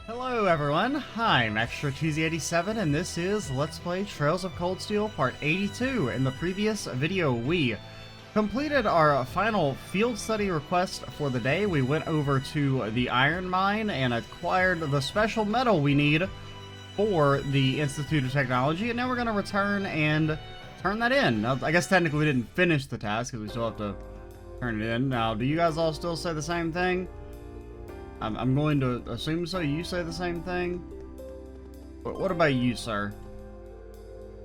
Hello everyone, I'm ExtraCheesy87 and this is Let's Play Trails of Cold Steel Part 82. In the previous video we completed our final field study request for the day. We went over to the iron mine and acquired the special metal we need for the Institute of Technology, and now we're going to return and turn that in. Now, I guess technically we didn't finish the task because we still have to turn it in. Now, do you guys all still say the same thing? I'm going to assume so. You say the same thing? But what about you, sir?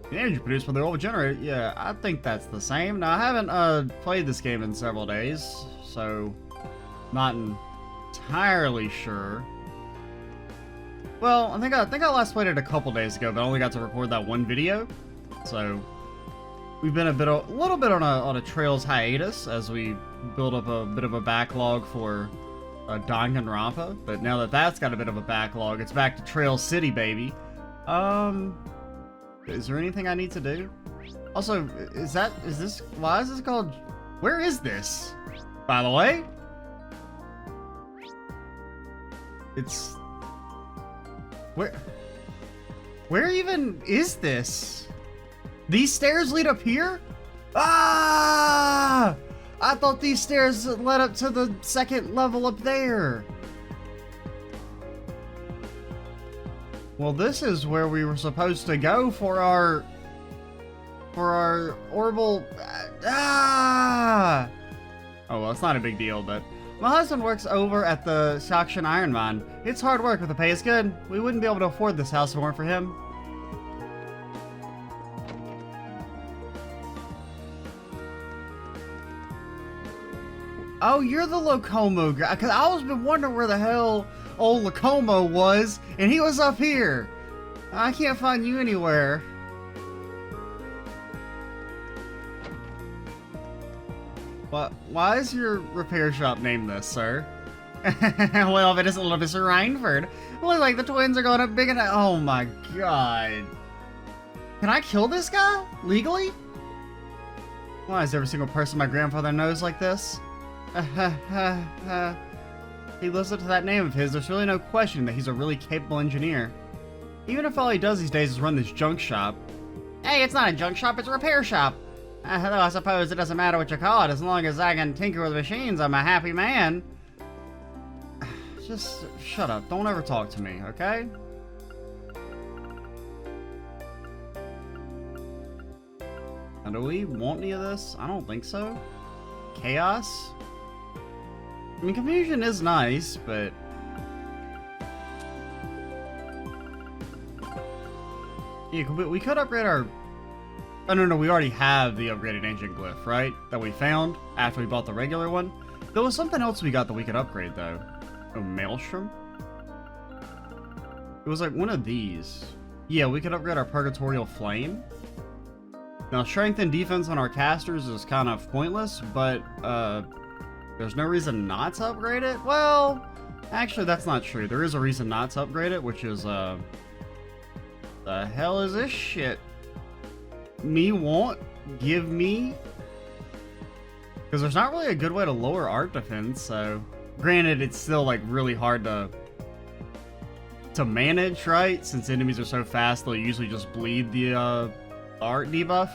The energy produced by the oil generator? Yeah, I think that's the same. Now, I haven't played this game in several days, so not entirely sure. Well, I think I last played it a couple days ago, but I only got to record that one video. So we've been a little bit on a Trails hiatus as we build up a bit of a backlog for Danganronpa, but now that that's got a bit of a backlog, it's back to Trail City, baby. Is there anything I need to do? Also, why is this called, where is this, by the way? It's, where even is this? These stairs lead up here? Ah! I thought these stairs led up to the second level up there. Well, this is where we were supposed to go for our orbital. Ah! Oh well, it's not a big deal, but my husband works over at the Shakshan Iron Mine. It's hard work, but the pay is good. We wouldn't be able to afford this house if it weren't for him. Oh, you're the Locomo guy, because I was been wondering where the hell old Locomo was, and he was up here. I can't find you anywhere. What? Why is your repair shop named this, sir? Well, if it isn't little Mr. Reinford. Looks like the twins are going up big enough. Oh my god. Can I kill this guy? Legally? Why is every single person my grandfather knows like this? He lives up to that name of his. There's really no question that he's a really capable engineer. Even if all he does these days is run this junk shop. Hey, it's not a junk shop, it's a repair shop. Though I suppose it doesn't matter what you call it. As long as I can tinker with machines, I'm a happy man. Just shut up. Don't ever talk to me, okay? Now, do we want any of this? I don't think so. Chaos? I mean, confusion is nice, but yeah, we could upgrade our. Oh no, we already have the upgraded ancient glyph, right? That we found after we bought the regular one. There was something else we got that we could upgrade though. Oh, Maelstrom. It was like one of these. Yeah, we could upgrade our Purgatorial Flame. Now, strength and defense on our casters is kind of pointless, but there's no reason not to upgrade it? Well, actually that's not true. There is a reason not to upgrade it, which is, the hell is this shit? Give me? Because there's not really a good way to lower art defense, so granted it's still like really hard to manage, right? Since enemies are so fast, they'll usually just bleed the art debuff.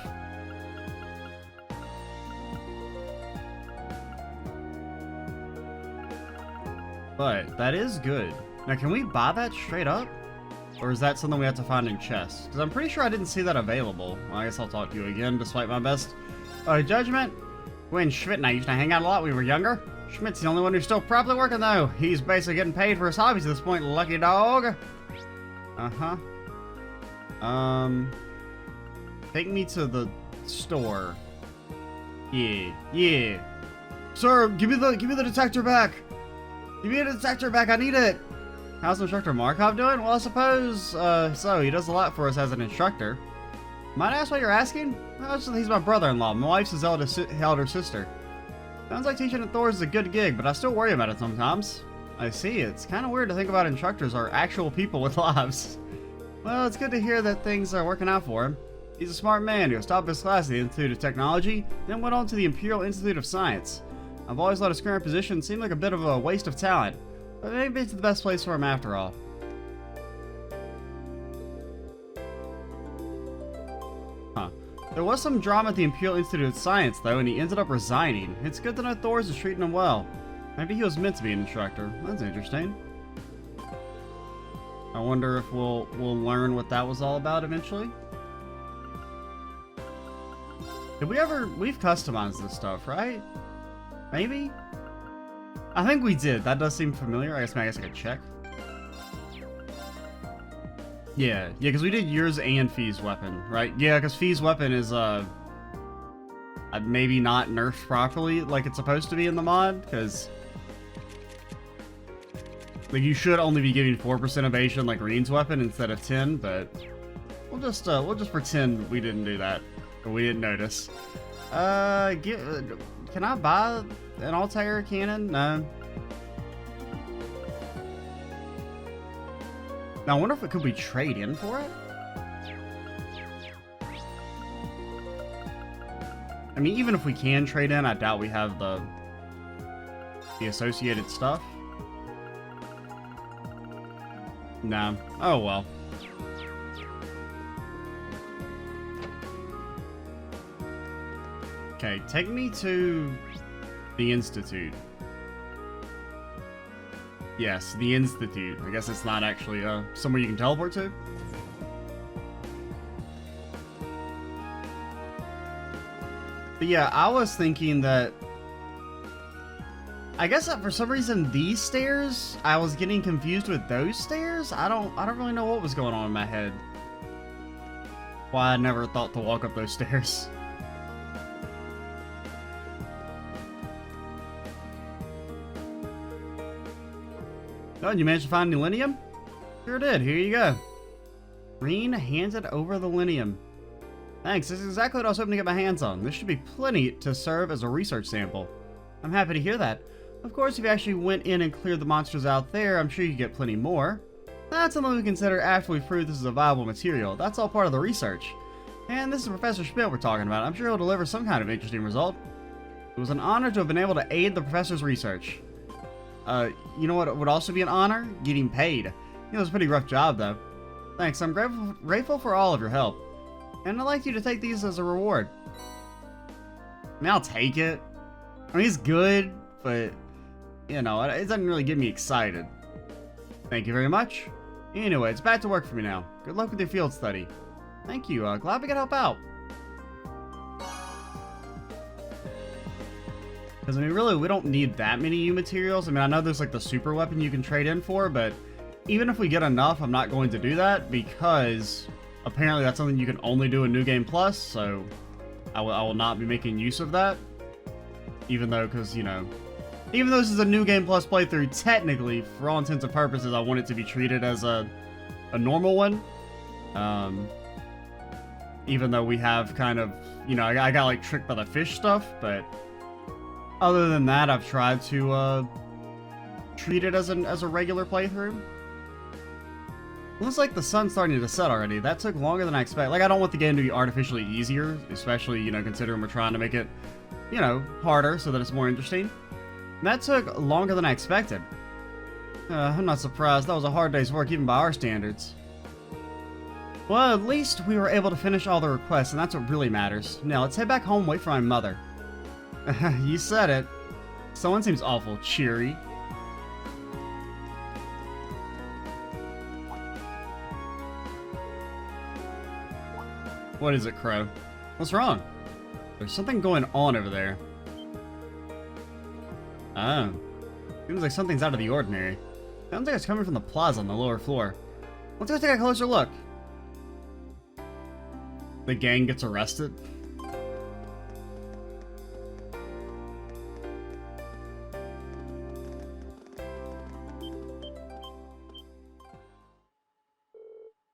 But that is good. Now, can we buy that straight up? Or is that something we have to find in chests? Because I'm pretty sure I didn't see that available. Well, I guess I'll talk to you again, despite my best judgment. Gwen Schmidt and I used to hang out a lot when we were younger. Schmidt's the only one who's still properly working, though. He's basically getting paid for his hobbies at this point, lucky dog. Uh-huh. Take me to the store. Yeah. Sir, give me the detector back. Give me the detector back, I need it! How's Instructor Markov doing? Well, I suppose, so. He does a lot for us as an instructor. Might I ask what you're asking? Well, he's my brother-in-law. My wife's his elder sister. Sounds like teaching at Thor's is a good gig, but I still worry about it sometimes. I see. It's kind of weird to think about instructors are actual people with lives. Well, it's good to hear that things are working out for him. He's a smart man who stopped his class at the Institute of Technology, then went on to the Imperial Institute of Science. I've always thought his current position seemed like a bit of a waste of talent, but maybe it's the best place for him after all. There was some drama at the Imperial Institute of Science, though, and he ended up resigning. It's good to know Thors is treating him well. Maybe he was meant to be an instructor. That's interesting. I wonder if we'll learn what that was all about eventually. Did we ever... We've customized this stuff, right? Maybe? I think we did. That does seem familiar. I guess I could check. Yeah, because we did yours and Fee's weapon, right? Yeah, because Fee's weapon is, maybe not nerfed properly like it's supposed to be in the mod, because... Like, you should only be giving 4% evasion like Reen's weapon instead of 10, but... We'll just pretend we didn't do that, or we didn't notice. Can I buy an Altair cannon? No. Now, I wonder if could we trade in for it? I mean, even if we can trade in, I doubt we have the associated stuff. Nah. Oh, well. Okay, take me to the Institute. Yes, the Institute. I guess it's not actually somewhere you can teleport to. But yeah, I was thinking that... I guess that for some reason these stairs, I was getting confused with those stairs. I don't really know what was going on in my head. Why I never thought to walk up those stairs. Oh, and you managed to find the Linium? Sure did. Here you go. Reen handed over the Linium. Thanks. This is exactly what I was hoping to get my hands on. This should be plenty to serve as a research sample. I'm happy to hear that. Of course, if you actually went in and cleared the monsters out there, I'm sure you get plenty more. That's something we consider after we prove this is a viable material. That's all part of the research. And this is Professor Schmidt we're talking about. I'm sure he'll deliver some kind of interesting result. It was an honor to have been able to aid the professor's research. You know what would also be an honor? Getting paid. It was a pretty rough job, though. Thanks, I'm grateful for all of your help. And I'd like you to take these as a reward. I mean, I'll take it. I mean, it's good, but, you know, it doesn't really get me excited. Thank you very much. Anyway, it's back to work for me now. Good luck with your field study. Thank you, glad we could help out. Because, I mean, really, we don't need that many U materials. I mean, I know there's, like, the super weapon you can trade in for, but even if we get enough, I'm not going to do that, because apparently that's something you can only do in New Game Plus, so I will not be making use of that. Even though, because, you know, even though this is a New Game Plus playthrough, technically, for all intents and purposes, I want it to be treated as a normal one. Even though we have kind of, you know, I got, like, tricked by the fish stuff, but other than that, I've tried to treat it as a regular playthrough. Looks like the sun's starting to set already. That took longer than I expected. Like, I don't want the game to be artificially easier, especially, you know, considering we're trying to make it, you know, harder so that it's more interesting. That took longer than I expected. I'm not surprised. That was a hard day's work even by our standards. Well, at least we were able to finish all the requests, and that's what really matters. Now, let's head back home and wait for my mother. You said it. Someone seems awful cheery. What is it, Crow? What's wrong? There's something going on over there. Oh. Seems like something's out of the ordinary. Sounds like it's coming from the plaza on the lower floor. Let's go take a closer look. The gang gets arrested.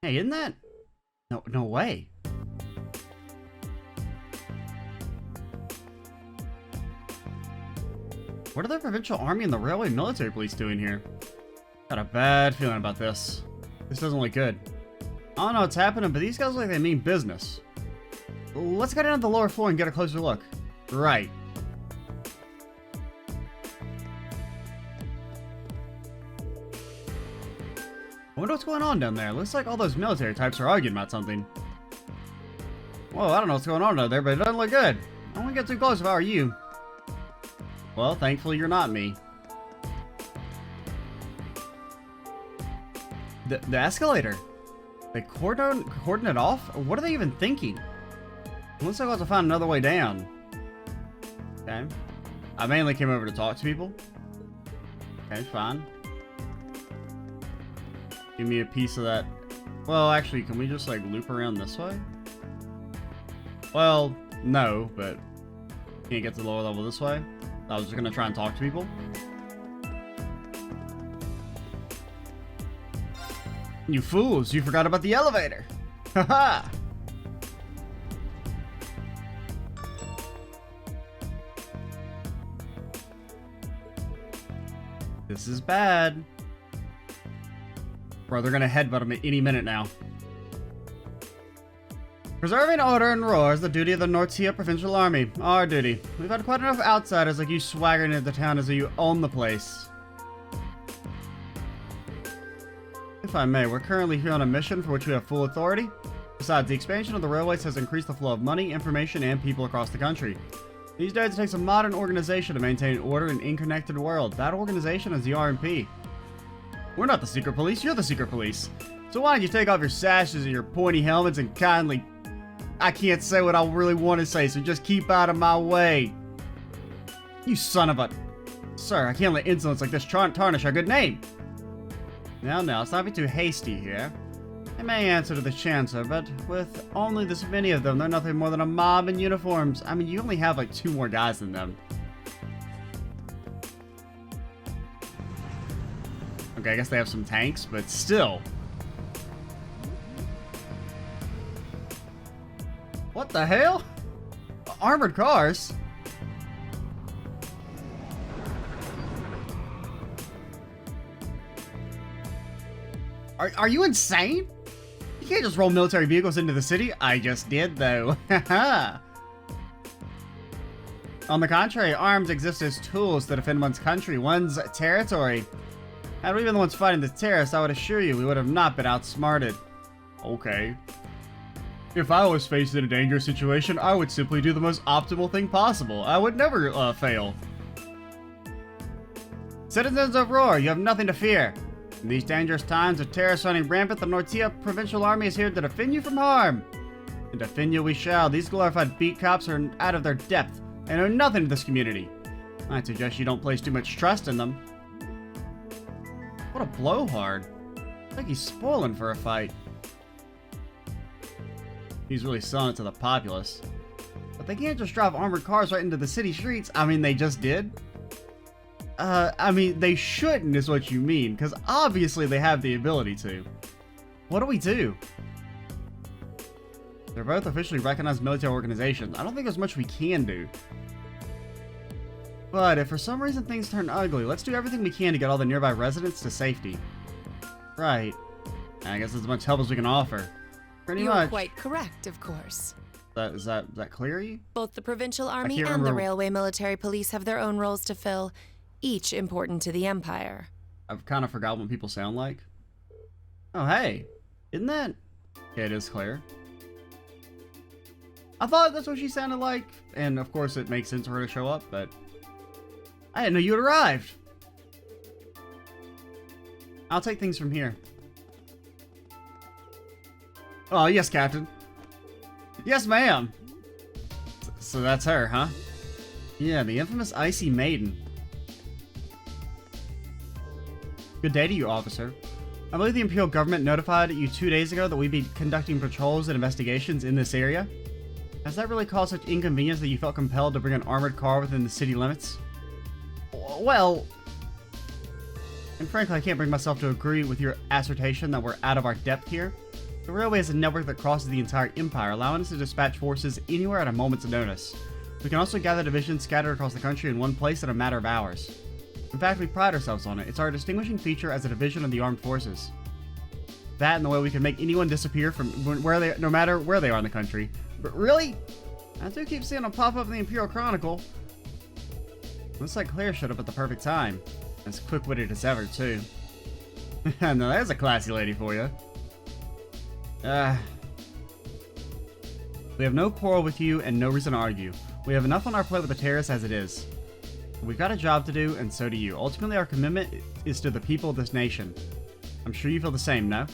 Hey, isn't that... No way. What are the provincial army and the railway military police doing here? Got a bad feeling about this. This doesn't look good. I don't know what's happening, but these guys look like they mean business. Let's go down to the lower floor and get a closer look. Right. I wonder what's going on down there. Looks like all those military types are arguing about something. Whoa, I don't know what's going on out there, but it doesn't look good. I won't get too close if I were you. Well, thankfully you're not me. The escalator. They cordon it off? What are they even thinking? Looks like I'll have to find another way down. Okay. I mainly came over to talk to people. Okay, fine. Give me a piece of that. Well, actually, can we just like loop around this way? Well, no, but can't get to the lower level this way. I was just gonna try and talk to people. You fools, you forgot about the elevator. Haha. This is bad. Bro, they're gonna headbutt him at any minute now. Preserving order in Roer is the duty of the Nortia Provincial Army. Our duty. We've had quite enough outsiders like you swaggering into town as though you own the place. If I may, we're currently here on a mission for which we have full authority. Besides, the expansion of the railways has increased the flow of money, information, and people across the country. These days, it takes a modern organization to maintain order in an interconnected world. That organization is the RMP. We're not the secret police, you're the secret police. So why don't you take off your sashes and your pointy helmets and kindly... I can't say what I really want to say, so just keep out of my way. You son of a... Sir, I can't let insolence like this tarnish our good name. Now, let's not be too hasty here. I may answer to the Chancellor, but with only this many of them, they're nothing more than a mob in uniforms. I mean, you only have like 2 more guys than them. Okay, I guess they have some tanks, but still. What the hell? Armored cars? Are you insane? You can't just roll military vehicles into the city. I just did, though. On the contrary, arms exist as tools to defend one's country, one's territory. Had we been the ones fighting the terrorists, I would assure you we would have not been outsmarted. Okay. If I was faced in a dangerous situation, I would simply do the most optimal thing possible. I would never fail. Citizens of Roer, you have nothing to fear. In these dangerous times of terrorists running rampant, the Nortia Provincial Army is here to defend you from harm. And defend you we shall. These glorified beat cops are out of their depth and know nothing of this community. I'd suggest you don't place too much trust in them. What a blowhard. I think he's spoiling for a fight. He's really selling it to the populace. But they can't just drive armored cars right into the city streets. I mean, they just did. I mean, they shouldn't is what you mean, because obviously they have the ability to. What do we do? They're both officially recognized military organizations. I don't think there's much we can do. But if for some reason things turn ugly, let's do everything we can to get all the nearby residents to safety. Right. I guess as much help as we can offer. Pretty much. You're quite correct, of course. Is that clear? Both the Provincial Army and the Railway Military Police have their own roles to fill, each important to the Empire. I've kind of forgot what people sound like. Oh, hey. Isn't that... Yeah, it is clear. I thought that's what she sounded like. And, of course, it makes sense for her to show up, but... I didn't know you had arrived. I'll take things from here. Oh, yes, Captain. Yes, ma'am. So that's her, huh? Yeah, the infamous Icy Maiden. Good day to you, officer. I believe the Imperial government notified you 2 days ago that we'd be conducting patrols and investigations in this area. Has that really caused such inconvenience that you felt compelled to bring an armored car within the city limits? Well... And frankly, I can't bring myself to agree with your assertion that we're out of our depth here. The railway is a network that crosses the entire Empire, allowing us to dispatch forces anywhere at a moment's notice. We can also gather divisions scattered across the country in one place in a matter of hours. In fact, we pride ourselves on it. It's our distinguishing feature as a division of the armed forces. That and the way we can make anyone disappear from where they, no matter where they are in the country. But really? I do keep seeing them pop up in the Imperial Chronicle. Looks like Claire showed up at the perfect time. As quick-witted as ever, too. No, there's a classy lady for you. The We have no quarrel with you and no reason to argue. We have enough on our plate with the terrorists as it is. We've got a job to do, and so do you. Ultimately, our commitment is to the people of this nation. I'm sure you feel the same, no?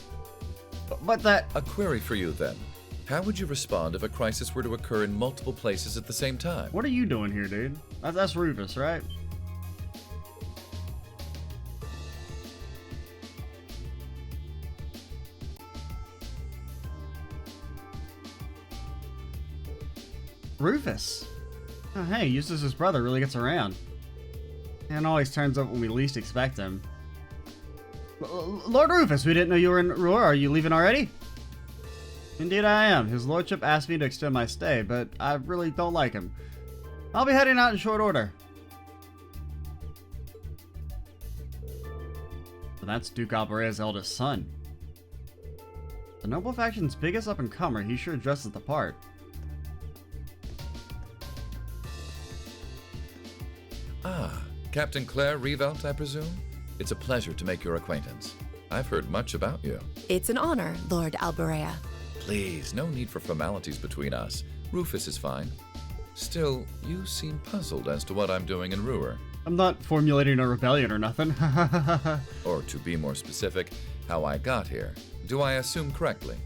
But that... A query for you, then. How would you respond if a crisis were to occur in multiple places at the same time? What are you doing here, dude? That's Rufus, right? Rufus. Oh, hey, Eustace's brother really gets around. And always turns up when we least expect him. Lord Rufus, we didn't know you were in Roer. Are you leaving already? Indeed I am. His lordship asked me to extend my stay, but I really don't like him. I'll be heading out in short order. So that's Duke Albarea's eldest son. The noble faction's biggest up-and-comer. He sure dresses the part. Ah, Captain Claire Revelt, I presume? It's a pleasure to make your acquaintance. I've heard much about you. It's an honor, Lord Albarea. Please, no need for formalities between us. Rufus is fine. Still, you seem puzzled as to what I'm doing in Roer. I'm not formulating a rebellion or nothing. Or to be more specific, how I got here. Do I assume correctly?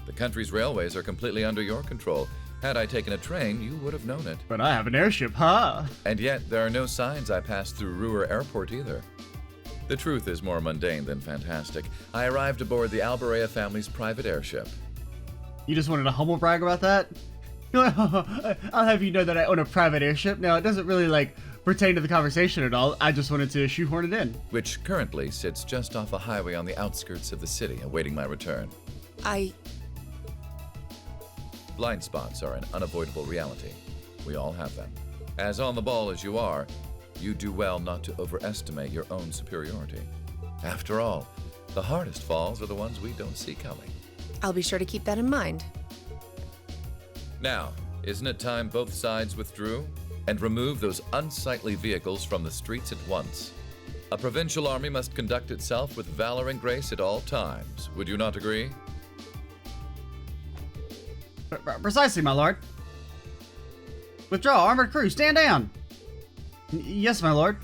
The country's railways are completely under your control. Had I taken a train, you would have known it. But I have an airship, huh? And yet, there are no signs I passed through Roer Airport either. The truth is more mundane than fantastic. I arrived aboard the Albarea family's private airship. You just wanted to humble brag about that? I'll have you know that I own a private airship. Now, it doesn't really, pertain to the conversation at all. I just wanted to shoehorn it in. Which currently sits just off a highway on the outskirts of the city, awaiting my return. Blind spots are an unavoidable reality. We all have them. As on the ball as you are, you do well not to overestimate your own superiority. After all, the hardest falls are the ones we don't see coming. I'll be sure to keep that in mind. Now, isn't it time both sides withdrew and remove those unsightly vehicles from the streets at once? A provincial army must conduct itself with valor and grace at all times. Would you not agree? Precisely, my lord. Withdraw, armored crew, stand down! Yes, my lord.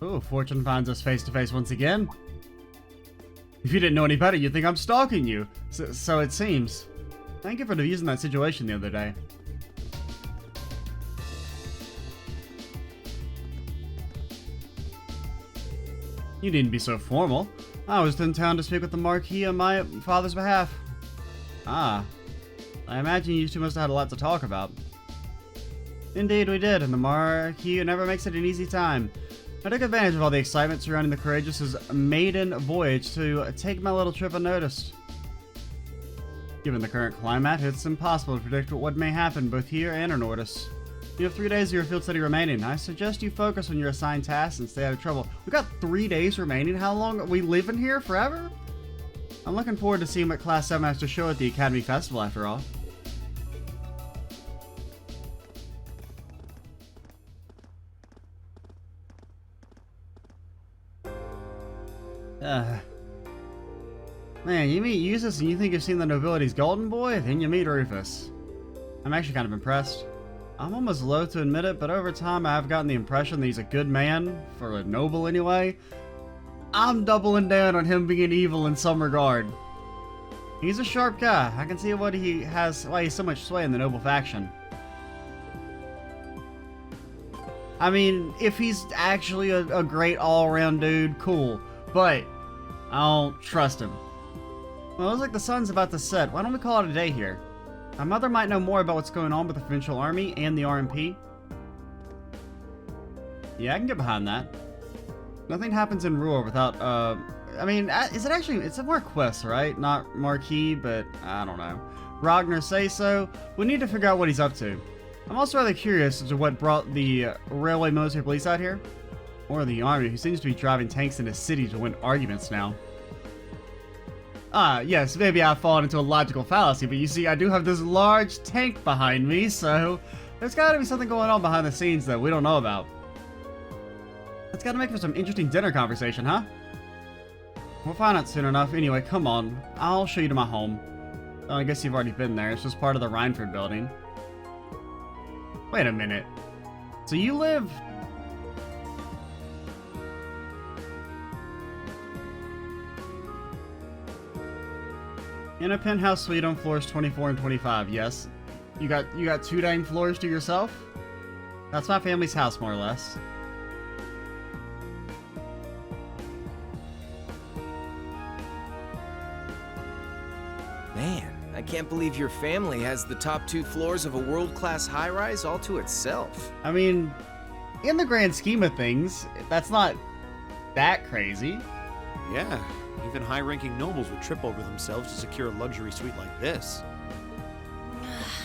Oh, fortune finds us face to face once again. If you didn't know any better, you'd think I'm stalking you. So it seems. Thank you for diffusing that situation the other day. You needn't be so formal. I was in town to speak with the Marquis on my father's behalf. Ah. I imagine you two must have had a lot to talk about. Indeed we did, and the Marquis never makes it an easy time. I took advantage of all the excitement surrounding the Courageous's maiden voyage to take my little trip unnoticed. Given the current climate, it's impossible to predict what may happen both here and in Nordis. You have 3 days of your field study remaining. I suggest you focus on your assigned tasks and stay out of trouble. We've got 3 days remaining. How long are we living here? Forever? I'm looking forward to seeing what Class 7 has to show at the Academy Festival, after all. Man, you meet Eustace and you think you've seen the nobility's golden boy? Then you meet Rufus. I'm actually kind of impressed. I'm almost loath to admit it, but over time I've gotten the impression that he's a good man, for a noble anyway. I'm doubling down on him being evil in some regard. He's a sharp guy. I can see why he has so much sway in the noble faction. I mean, if he's actually a great all-around dude, cool. But I don't trust him. Well, it looks like the sun's about to set. Why don't we call it a day here? My mother might know more about what's going on with the provincial army and the RMP. Yeah, I can get behind that. Nothing happens in Roer without, I mean, is it actually, it's a more quest, right? Not Marquis, but I don't know. Ragnar say so. We need to figure out what he's up to. I'm also rather curious as to what brought the railway military police out here. Or the army, who seems to be driving tanks in the city to win arguments now. Yes, maybe I've fallen into a logical fallacy, but you see, I do have this large tank behind me, so there's gotta be something going on behind the scenes that we don't know about. That's gotta make for some interesting dinner conversation, huh? We'll find out soon enough. Anyway, come on. I'll show you to my home. Oh, I guess you've already been there. It's just part of the Rhineford building. Wait a minute. So you live... in a penthouse suite on floors 24 and 25, yes. You got 2 dang floors to yourself? That's my family's house, more or less. Man, I can't believe your family has the top 2 floors of a world-class high-rise all to itself. I mean, in the grand scheme of things, that's not that crazy. Yeah, even high-ranking nobles would trip over themselves to secure a luxury suite like this.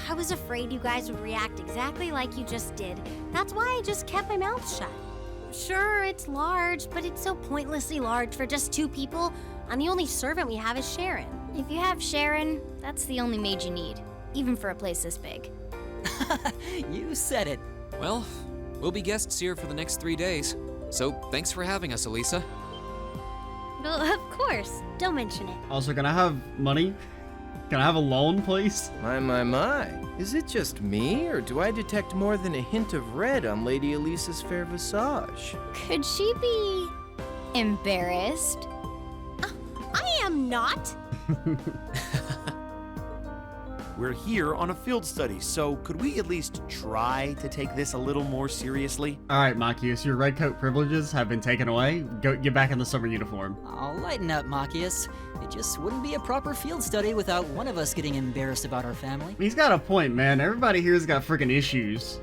I was afraid you guys would react exactly like you just did. That's why I just kept my mouth shut. Sure, it's large, but it's so pointlessly large for just 2 people, and the only servant we have is Sharon. If you have Sharon, that's the only maid you need, even for a place this big. You said it. Well, we'll be guests here for the next 3 days, so thanks for having us, Elisa. Well, of course. Don't mention it. Also, can I have money? Can I have a loan, please? My. Is it just me, or do I detect more than a hint of red on Lady Elisa's fair visage? Could she be embarrassed? I am not. We're here on a field study, so could we at least try to take this a little more seriously? Alright, Machias, your red coat privileges have been taken away. Go get back in the summer uniform. I'll lighten up, Machias. It just wouldn't be a proper field study without one of us getting embarrassed about our family. He's got a point, man. Everybody here's got freaking issues.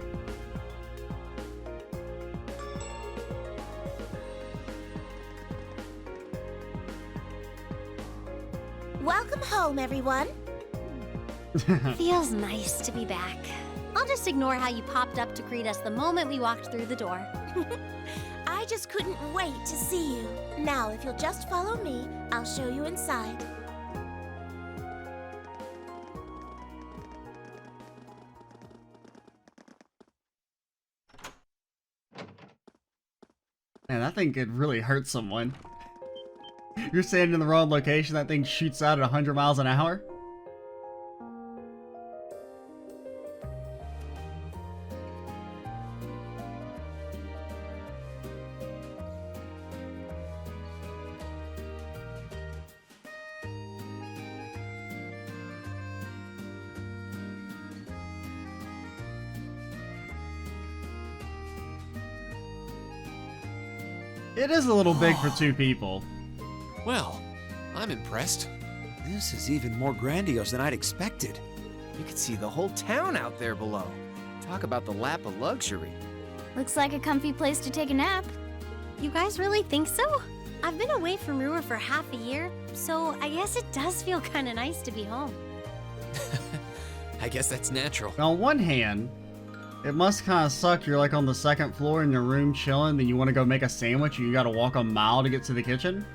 Welcome home, everyone. Feels nice to be back. I'll just ignore how you popped up to greet us the moment we walked through the door. I just couldn't wait to see you. Now, if you'll just follow me, I'll show you inside. Man, that thing could really hurt someone. You're standing in the wrong location, that thing shoots out at 100 miles an hour? It is a little big for 2 people. Well, I'm impressed. This is even more grandiose than I'd expected. You could see the whole town out there below. Talk about the lap of luxury. Looks like a comfy place to take a nap. You guys really think so? I've been away from Roer for half a year, so I guess it does feel kind of nice to be home. I guess that's natural. Now, on one hand, it must kind of suck. You're like on the 2nd floor in your room chilling, then you want to go make a sandwich and you gotta walk a mile to get to the kitchen.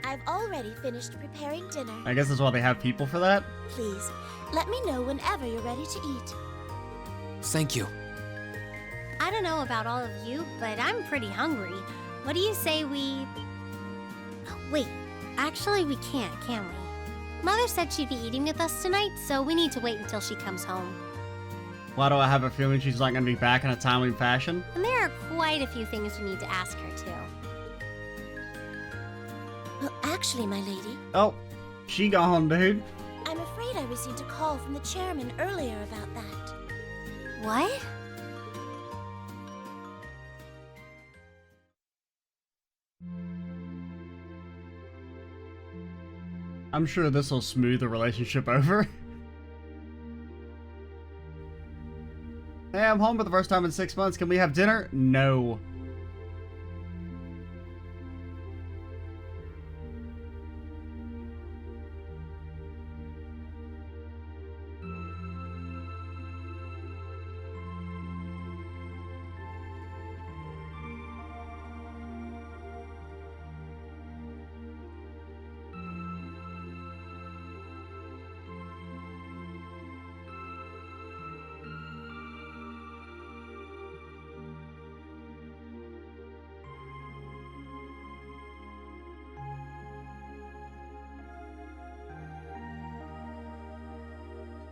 I've already finished preparing dinner. I guess that's why they have people for that. Please, let me know whenever you're ready to eat. Thank you. I don't know about all of you, but I'm pretty hungry. What do you say we... Oh, wait. Actually, we can't, can we? Mother said she'd be eating with us tonight, so we need to wait until she comes home. Why do I have a feeling she's not going to be back in a timely fashion? And there are quite a few things we need to ask her, too. Well, actually, my lady, Oh, she gone, dude. I'm afraid I received a call from the chairman earlier about that. What? I'm sure this will smooth the relationship over. Hey, I'm home for the first time in 6 months. Can we have dinner? No.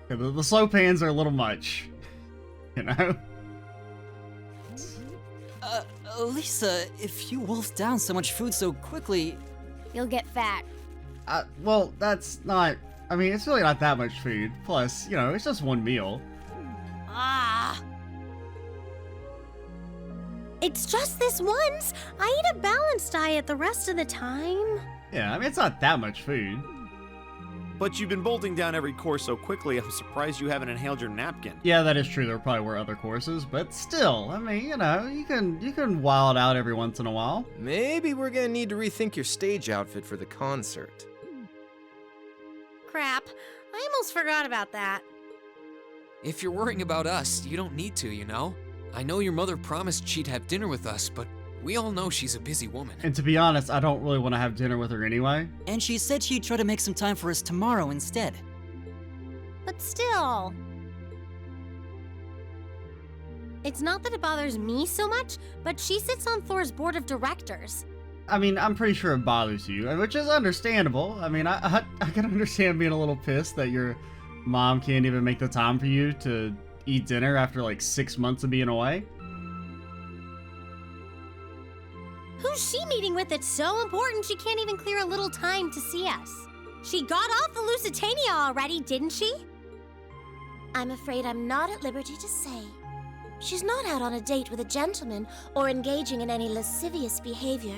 Yeah, the slow pans are a little much. You know? Lisa, if you wolf down so much food so quickly... You'll get fat. Well, that's not... I mean, it's really not that much food. Plus, you know, it's just one meal. Ah. It's just this once. I eat a balanced diet the rest of the time. Yeah, I mean, it's not that much food. But you've been bolting down every course so quickly, I'm surprised you haven't inhaled your napkin. Yeah, that is true. There probably were other courses, but still, I mean, you know, you can wild out every once in a while. Maybe we're gonna need to rethink your stage outfit for the concert. Crap. I almost forgot about that. If you're worrying about us, you don't need to, you know? I know your mother promised she'd have dinner with us, but we all know she's a busy woman. And to be honest, I don't really want to have dinner with her anyway. And she said she'd try to make some time for us tomorrow instead. But still. It's not that it bothers me so much, but she sits on Thor's board of directors. I mean, I'm pretty sure it bothers you, which is understandable. I mean, I can understand being a little pissed that your mom can't even make the time for you to eat dinner after like 6 months of being away. Who's she meeting with that's so important she can't even clear a little time to see us? She got off the Lusitania already, didn't she? I'm afraid I'm not at liberty to say. She's not out on a date with a gentleman or engaging in any lascivious behavior,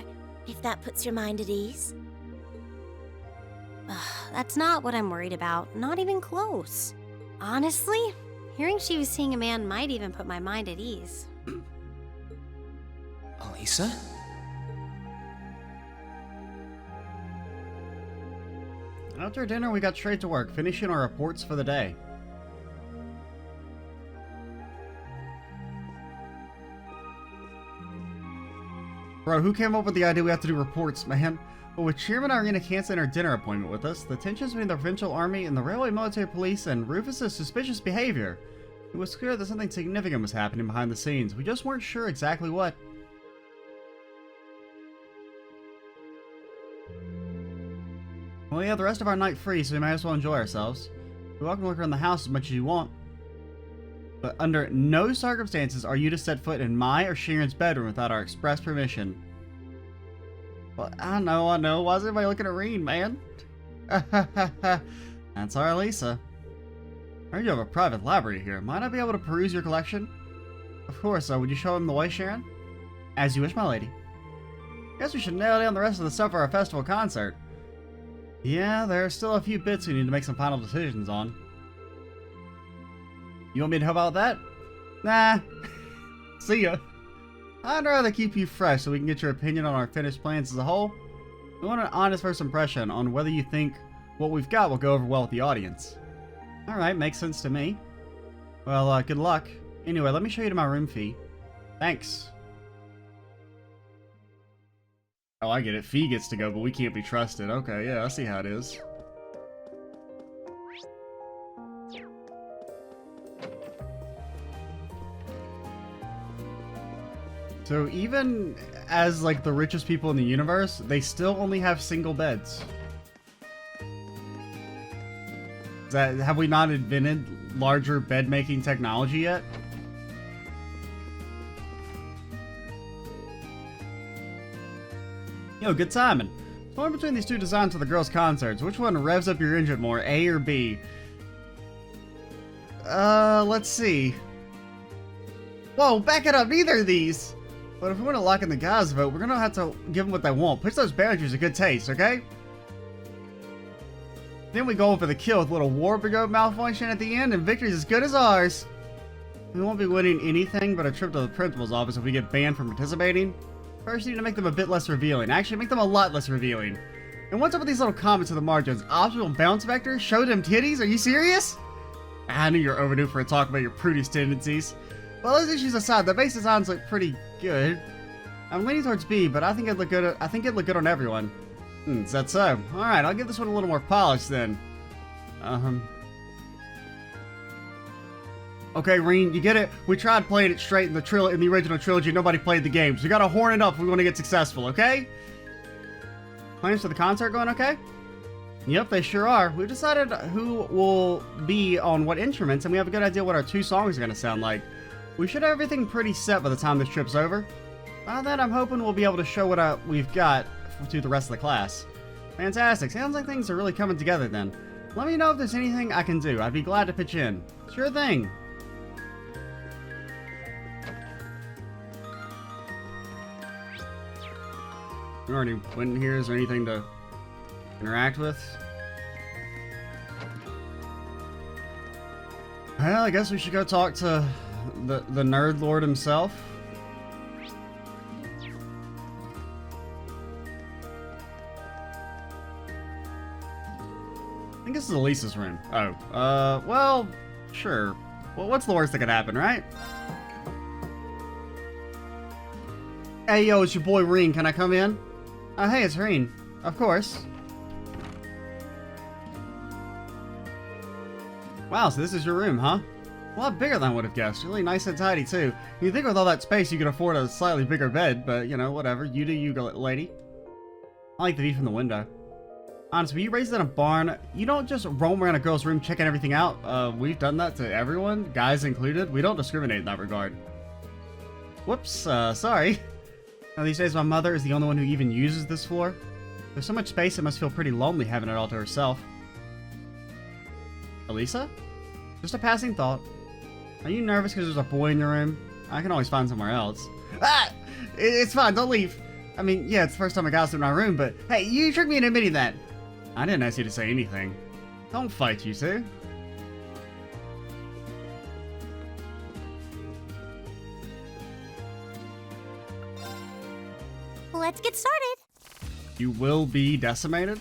if that puts your mind at ease. That's not what I'm worried about. Not even close. Honestly, hearing she was seeing a man might even put my mind at ease. Elisa? After dinner, we got straight to work, finishing our reports for the day. Bro, who came up with the idea we have to do reports, man? But with Chairman Irina canceling her dinner appointment with us, the tensions between the provincial army and the railway military police and Rufus's suspicious behavior, it was clear that something significant was happening behind the scenes. We just weren't sure exactly what. Well, we have the rest of our night free, so we might as well enjoy ourselves. You're welcome to look around the house as much as you want. But under no circumstances are you to set foot in my or Sharon's bedroom without our express permission. Well, I know. Why is everybody looking at Reen, man? That's our Lisa. I heard you have a private library here. Might I be able to peruse your collection? Of course, would you show him the way, Sharon? As you wish, my lady. Guess we should nail down the rest of the stuff for our festival concert. Yeah, there are still a few bits we need to make some final decisions on. You want me to help out with that? Nah. See ya. I'd rather keep you fresh so we can get your opinion on our finished plans as a whole. We want an honest first impression on whether you think what we've got will go over well with the audience. Alright, makes sense to me. Well, good luck. Anyway, let me show you to my room, Fee. Thanks. Oh, I get it. Fee gets to go, but we can't be trusted. Okay, yeah, I see how it is. So even as, like, the richest people in the universe, they still only have single beds. Have we not invented larger bed-making technology yet? Yo, good timing. Torn between these two designs for the girls' concerts. Which one revs up your engine more, A or B? Let's see. Whoa, back it up, neither of these! But if we want to lock in the guys' vote, we're gonna have to give them what they want. Push those boundaries of good taste, okay? Then we go for the kill with a little Warbigo malfunction at the end, and victory's as good as ours. We won't be winning anything but a trip to the principal's office if we get banned from participating. First, you need to make them a bit less revealing. Actually, make them a lot less revealing. And what's up with these little comments in the margins? Optional bounce vector? Show them titties? Are you serious? I knew you were overdue for a talk about your prudish tendencies. Well, those issues aside, the base designs look pretty good. I'm leaning towards B, but I think it'd look good. I think it'd look good on everyone. Is that so? All right, I'll give this one a little more polish then. Okay, Reen, you get it? We tried playing it straight in the original trilogy. Nobody played the games. We gotta horn it up if we want to get successful, okay? Plans for the concert going okay? Yep, they sure are. We've decided who will be on what instruments, and we have a good idea what our 2 songs are going to sound like. We should have everything pretty set by the time this trip's over. By then, I'm hoping we'll be able to show what we've got to the rest of the class. Fantastic. Sounds like things are really coming together then. Let me know if there's anything I can do. I'd be glad to pitch in. Sure thing. We already went in here. Is there anything to interact with? Well, I guess we should go talk to the nerd lord himself. I think this is Elisa's room. Oh, well, sure. Well, what's the worst that could happen, right? Hey, yo, it's your boy Reen. Can I come in? Hey, it's Reen. Of course. Wow, so this is your room, huh? A lot bigger than I would have guessed. Really nice and tidy, too. You'd think with all that space you could afford a slightly bigger bed, but, you know, whatever. You do you, lady. I like the view from the window. Honestly, were you raised in a barn? You don't just roam around a girl's room checking everything out. We've done that to everyone, guys included. We don't discriminate in that regard. Whoops, sorry. Now, these days my mother is the only one who even uses this floor. There's so much space it must feel pretty lonely having it all to herself. Elisa? Just a passing thought. Are you nervous because there's a boy in your room? I can always find somewhere else. Ah! It's fine, don't leave. I mean, yeah, it's the first time I got in my room, but hey, you tricked me into admitting that. I didn't ask you to say anything. Don't fight, you two. Let's get started. You will be decimated?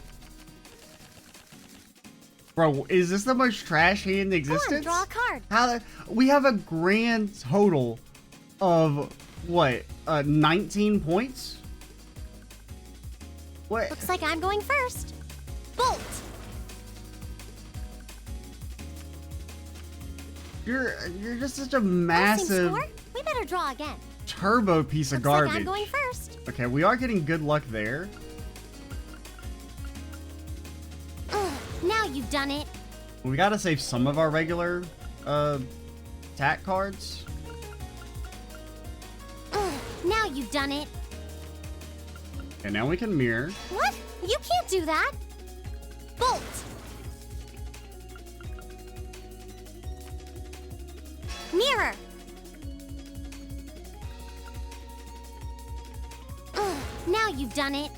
Bro, is this the most trash hand in existence? Come on, draw a card. We have a grand total of, what, 19 points? What? Looks like I'm going first. Bolt! You're just such a massive We better draw again. turbo piece of garbage. Like I'm going first. Okay, we are getting good luck there. Ugh, now you've done it. We gotta save some of our regular attack cards. Ugh, now you've done it. And now we can mirror. What? You can't do that. Bolt! Mirror! Ugh, now you've done it.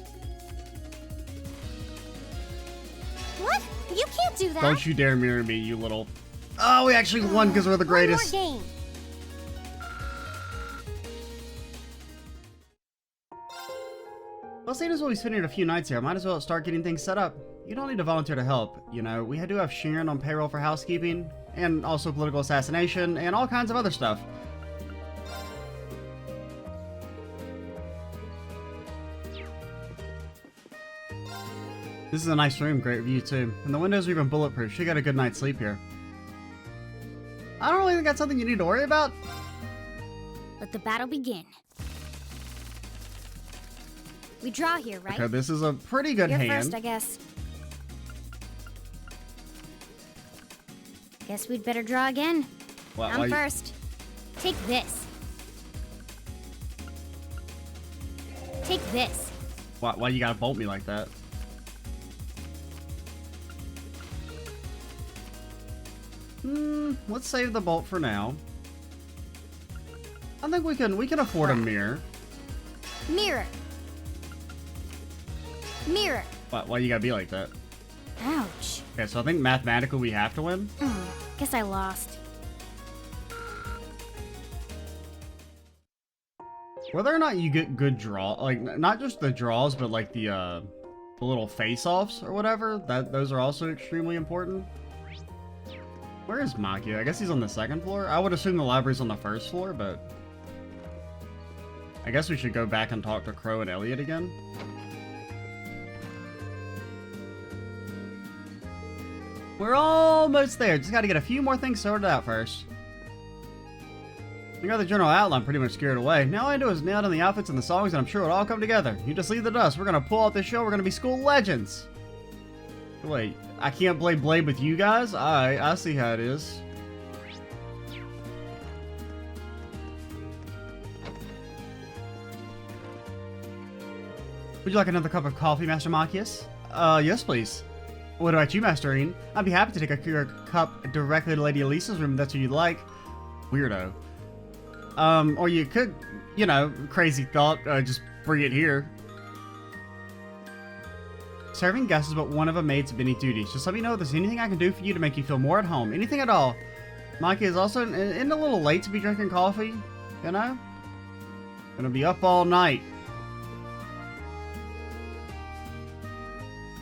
What? You can't do that. Don't you dare mirror me, you little... Oh, we actually won because we're the greatest. One more game. Well, seeing as we'll be spending a few nights here, I might as well start getting things set up. You don't need to volunteer to help. You know, we do have Sharon on payroll for housekeeping, and also political assassination, and all kinds of other stuff. This is a nice room, great view too. And the windows are even bulletproof. She got a good night's sleep here. I don't really think that's something you need to worry about. Let the battle begin. We draw here, right? Okay, this is a pretty good You're hand. first, I guess. Guess we'd better draw again. I'm first. Take this. Take this. Why you gotta bolt me like that? Let's save the bolt for now. I think we can afford a mirror. Mirror. Mirror. Why you gotta be like that? Ouch. Okay, so I think mathematically we have to win. Guess I lost. Whether or not you get good draw, like not just the draws, but like the little face-offs or whatever, those are also extremely important. Where is Makia? I guess he's on the second floor. I would assume the library's on the first floor, but I guess we should go back and talk to Crow and Elliot again. We're almost there. Just gotta get a few more things sorted out first. We got the general outline pretty much scared away. Now all I do is nail down the outfits and the songs, and I'm sure it'll all come together. You just leave the dust. We're gonna pull out this show. We're gonna be school legends. Wait, I can't play Blade with you guys? Alright, I see how it is. Would you like another cup of coffee, Master Machias? Yes, please. What about you, Master Ian? I'd be happy to take your cup directly to Lady Elisa's room if that's what you'd like. Weirdo. Or you could, you know, crazy thought, just bring it here. Serving guests is but one of a maid's many duties. Just let me know if there's anything I can do for you to make you feel more at home. Anything at all. Maki is also in a little late to be drinking coffee, you know? Gonna be up all night.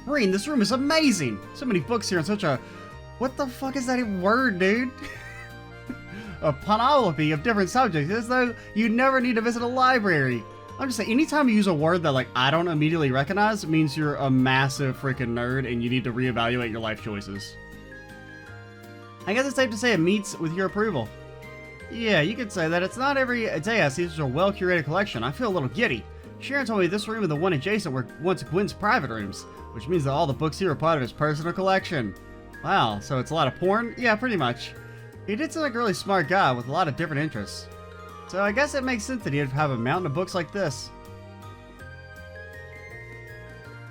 Marine, this room is amazing! So many books here and such a... What the fuck is that even word, dude? A panoply of different subjects, as though you never need to visit a library. I'm just saying, anytime you use a word that, like, I don't immediately recognize, it means you're a massive freaking nerd and you need to reevaluate your life choices. I guess it's safe to say it meets with your approval. Yeah, you could say that. It's not every day I see such a well-curated collection. I feel a little giddy. Sharon told me this room and the one adjacent were once Gwen's private rooms, which means that all the books here are part of his personal collection. Wow, so it's a lot of porn? Yeah, pretty much. He did seem like a really smart guy with a lot of different interests. So I guess it makes sense that he'd have a mountain of books like this.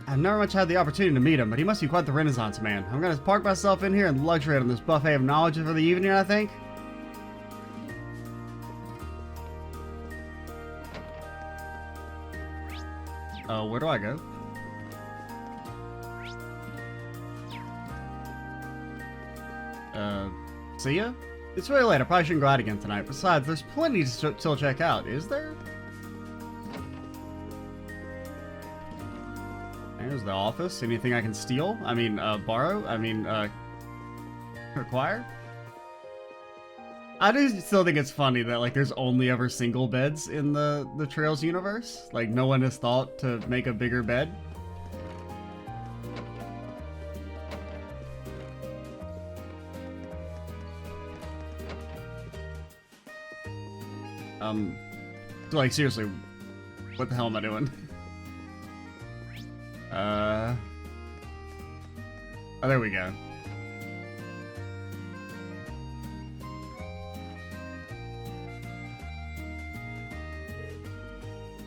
I've never much had the opportunity to meet him, but he must be quite the Renaissance man. I'm gonna park myself in here and luxuriate on this buffet of knowledge for the evening, I think. Where do I go? See ya? It's really late, I probably shouldn't go out again tonight. Besides, there's plenty to still check out, is there? There's the office. Anything I can steal? I mean, borrow? I mean, acquire? I do still think it's funny that, like, there's only ever single beds in the Trails universe. Like, no one has thought to make a bigger bed. Like, seriously, what the hell am I doing? Oh, there we go.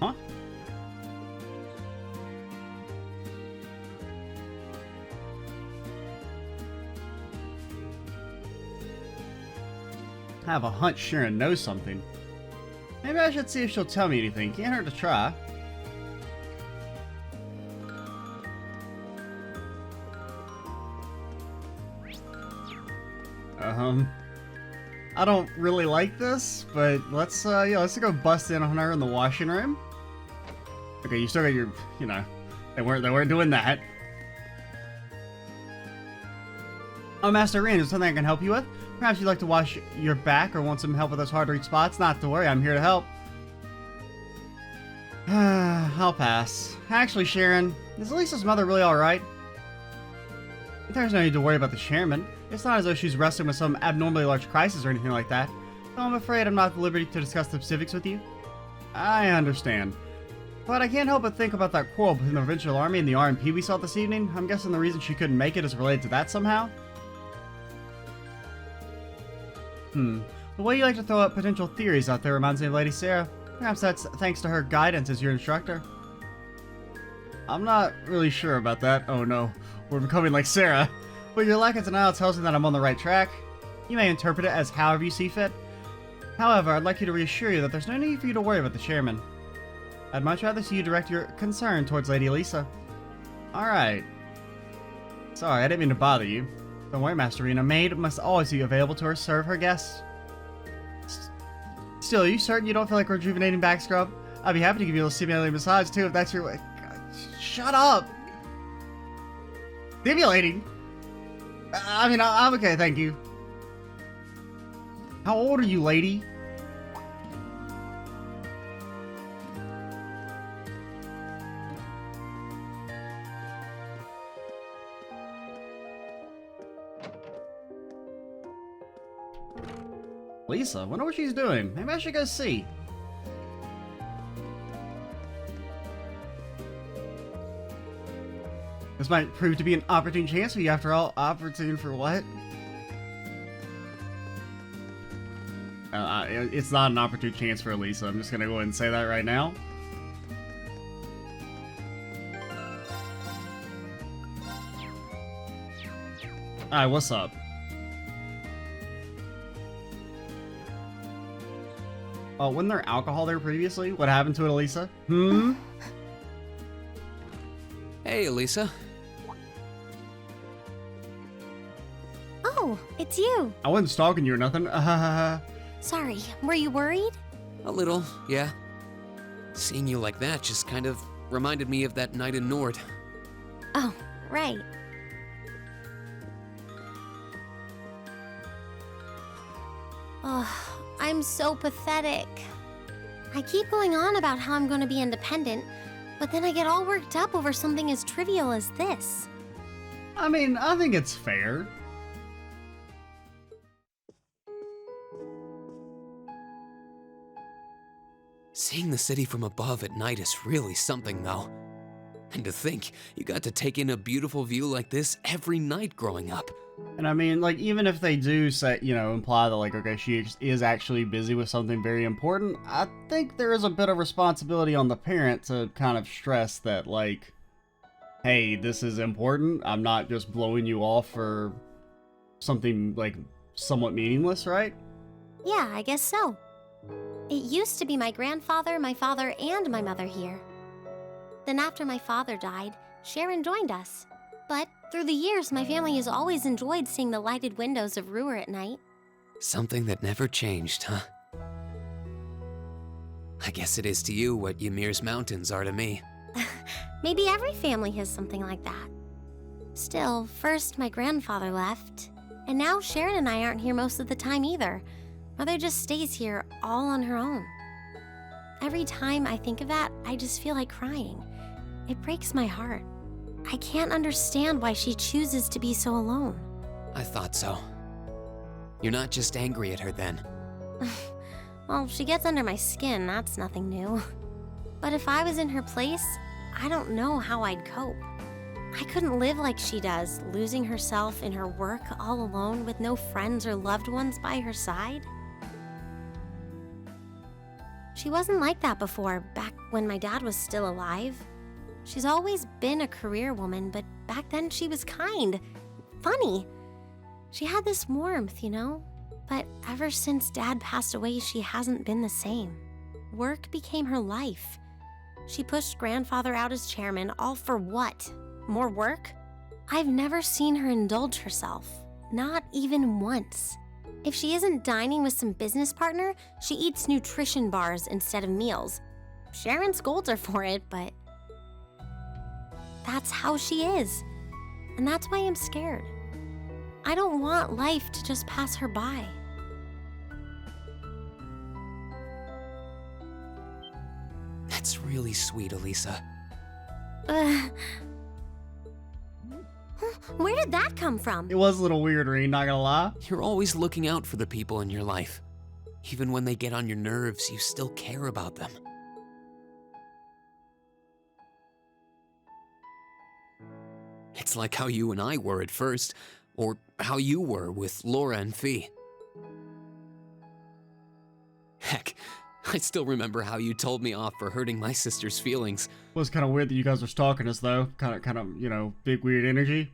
Huh? I have a hunch Sharon knows something. Maybe I should see if she'll tell me anything. Can't hurt to try. I don't really like this, but let's go bust in on her in the washing room. Okay, you still got your, you know, they weren't doing that. Oh, Master Rand, is there something I can help you with? Perhaps you'd like to wash your back or want some help with those hard-to-reach spots? Not to worry, I'm here to help. I'll pass. Actually, Sharon, is Lisa's mother really alright? There's no need to worry about the chairman. It's not as though she's wrestling with some abnormally large crisis or anything like that. So I'm afraid I'm not at the liberty to discuss the specifics with you. I understand. But I can't help but think about that quarrel between the Provincial Army and the RMP we saw this evening. I'm guessing the reason she couldn't make it is related to that somehow? The way you like to throw out potential theories out there reminds me of Lady Sarah. Perhaps that's thanks to her guidance as your instructor. I'm not really sure about that. Oh no, we're becoming like Sarah. But your lack of denial tells me that I'm on the right track. You may interpret it as however you see fit. However, I'd like you to reassure you that there's no need for you to worry about the chairman. I'd much rather see you direct your concern towards Lady Elisa. Alright. Sorry, I didn't mean to bother you. Don't worry, Master Rena. A maid must always be available to serve her guests. Still, are you certain you don't feel like rejuvenating back scrub? I'd be happy to give you a stimulating massage too if that's your way. God, shut up! Stimulating? I mean, I'm okay, thank you. How old are you, lady? Lisa, wonder what she's doing. Maybe I should go see. This might prove to be an opportune chance for you after all. Opportune for what? It's not an opportune chance for Elisa. I'm just gonna go ahead and say that right now. Alright, what's up? Oh, wasn't there alcohol there previously? What happened to it, Elisa? Hmm? Hey, Elisa. Oh, it's you. I wasn't stalking you or nothing. Sorry, were you worried? A little, yeah. Seeing you like that just kind of reminded me of that night in Nord. Oh, right. Oh, I'm so pathetic. I keep going on about how I'm going to be independent, but then I get all worked up over something as trivial as this. I mean, I think it's fair. Seeing the city from above at night is really something, though. And to think, you got to take in a beautiful view like this every night growing up. And I mean, like, even if they do say, you know, imply that, like, okay, she is actually busy with something very important, I think there is a bit of responsibility on the parent to kind of stress that, like, hey, this is important. I'm not just blowing you off for something, like, somewhat meaningless, right? Yeah, I guess so. It used to be my grandfather, my father, and my mother here. Then after my father died, Sharon joined us. But through the years, my family has always enjoyed seeing the lighted windows of Roer at night. Something that never changed, huh? I guess it is to you what Ymir's mountains are to me. Maybe every family has something like that. Still, first my grandfather left, and now Sharon and I aren't here most of the time either. Mother just stays here all on her own. Every time I think of that, I just feel like crying. It breaks my heart. I can't understand why she chooses to be so alone. I thought so. You're not just angry at her then. Well, she gets under my skin, that's nothing new. But if I was in her place, I don't know how I'd cope. I couldn't live like she does, losing herself in her work all alone with no friends or loved ones by her side. She wasn't like that before, back when my dad was still alive. She's always been a career woman, but back then she was kind, funny. She had this warmth, you know? But ever since Dad passed away, she hasn't been the same. Work became her life. She pushed Grandfather out as chairman, all for what? More work? I've never seen her indulge herself, not even once. If she isn't dining with some business partner, she eats nutrition bars instead of meals. Sharon scolds her for it, but that's how she is. And that's why I'm scared. I don't want life to just pass her by. That's really sweet, Elisa. Where did that come from? It was a little weird, Reed, not gonna lie. You're always looking out for the people in your life. Even when they get on your nerves, you still care about them. It's like how you and I were at first, or how you were with Laura and Fee. Heck, I still remember how you told me off for hurting my sister's feelings. It was kind of weird that you guys were stalking us, though. Kind of, you know, big weird energy.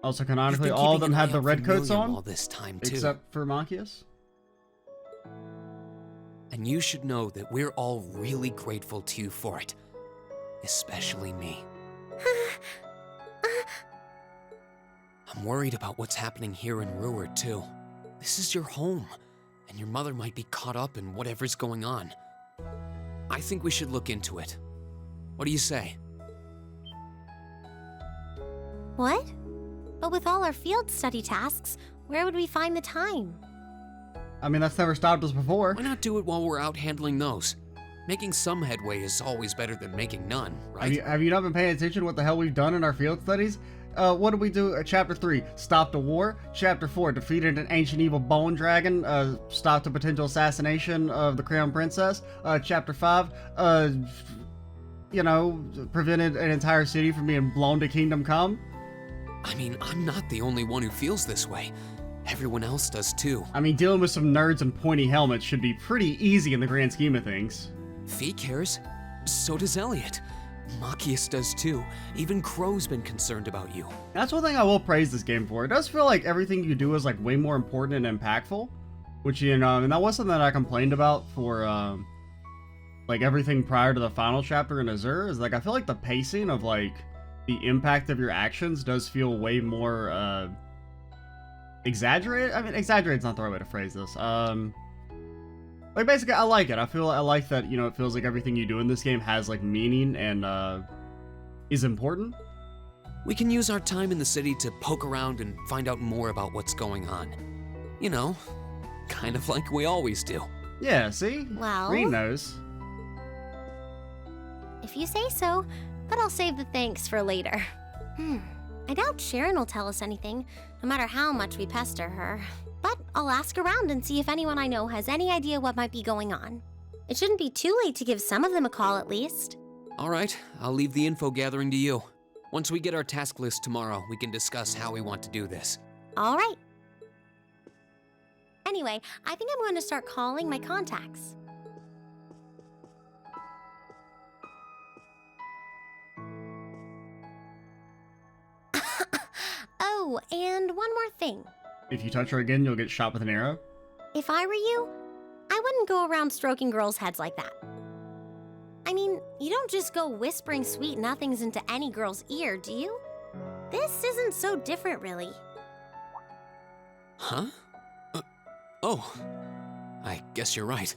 Also, canonically, all of them had the red coats on, all this time too. Except for Machias. And you should know that we're all really grateful to you for it. Especially me. I'm worried about what's happening here in Roer, too. This is your home, and your mother might be caught up in whatever's going on. I think we should look into it. What do you say? What? But with all our field study tasks, where would we find the time? I mean, that's never stopped us before. Why not do it while we're out handling those? Making some headway is always better than making none, right? Have you not been paying attention to what the hell we've done in our field studies? What did we do at Chapter 3? Stopped a war. Chapter 4, defeated an ancient evil bone dragon. Stopped a potential assassination of the Crown Princess. Chapter 5, you know, prevented an entire city from being blown to Kingdom Come. I mean, I'm not the only one who feels this way. Everyone else does too. I mean, dealing with some nerds in pointy helmets should be pretty easy in the grand scheme of things. Fee cares. So does Elliot. Machias does too. Even Crow's been concerned about you. That's one thing I will praise this game for. It does feel like everything you do is like way more important and impactful. Which, you know, and that was something that I complained about for like everything prior to the final chapter in Azure, is like I feel like the pacing of like the impact of your actions does feel way more exaggerated. I mean, exaggerated's not the right way to phrase this. Like basically I like it. I like that, you know, it feels like everything you do in this game has like meaning and is important. We can use our time in the city to poke around and find out more about what's going on. You know, kind of like we always do. Yeah, see? Well, Reed knows. if you say so, but I'll save the thanks for later. I doubt Sharon will tell us anything, no matter how much we pester her. But I'll ask around and see if anyone I know has any idea what might be going on. It shouldn't be too late to give some of them a call at least. All right, I'll leave the info gathering to you. Once we get our task list tomorrow, we can discuss how we want to do this. All right. Anyway, I think I'm going to start calling my contacts. Oh, and one more thing. If you touch her again, you'll get shot with an arrow. If I were you, I wouldn't go around stroking girls' heads like that. I mean, you don't just go whispering sweet nothings into any girl's ear, do you? This isn't so different, really. Huh? Oh. I guess you're right.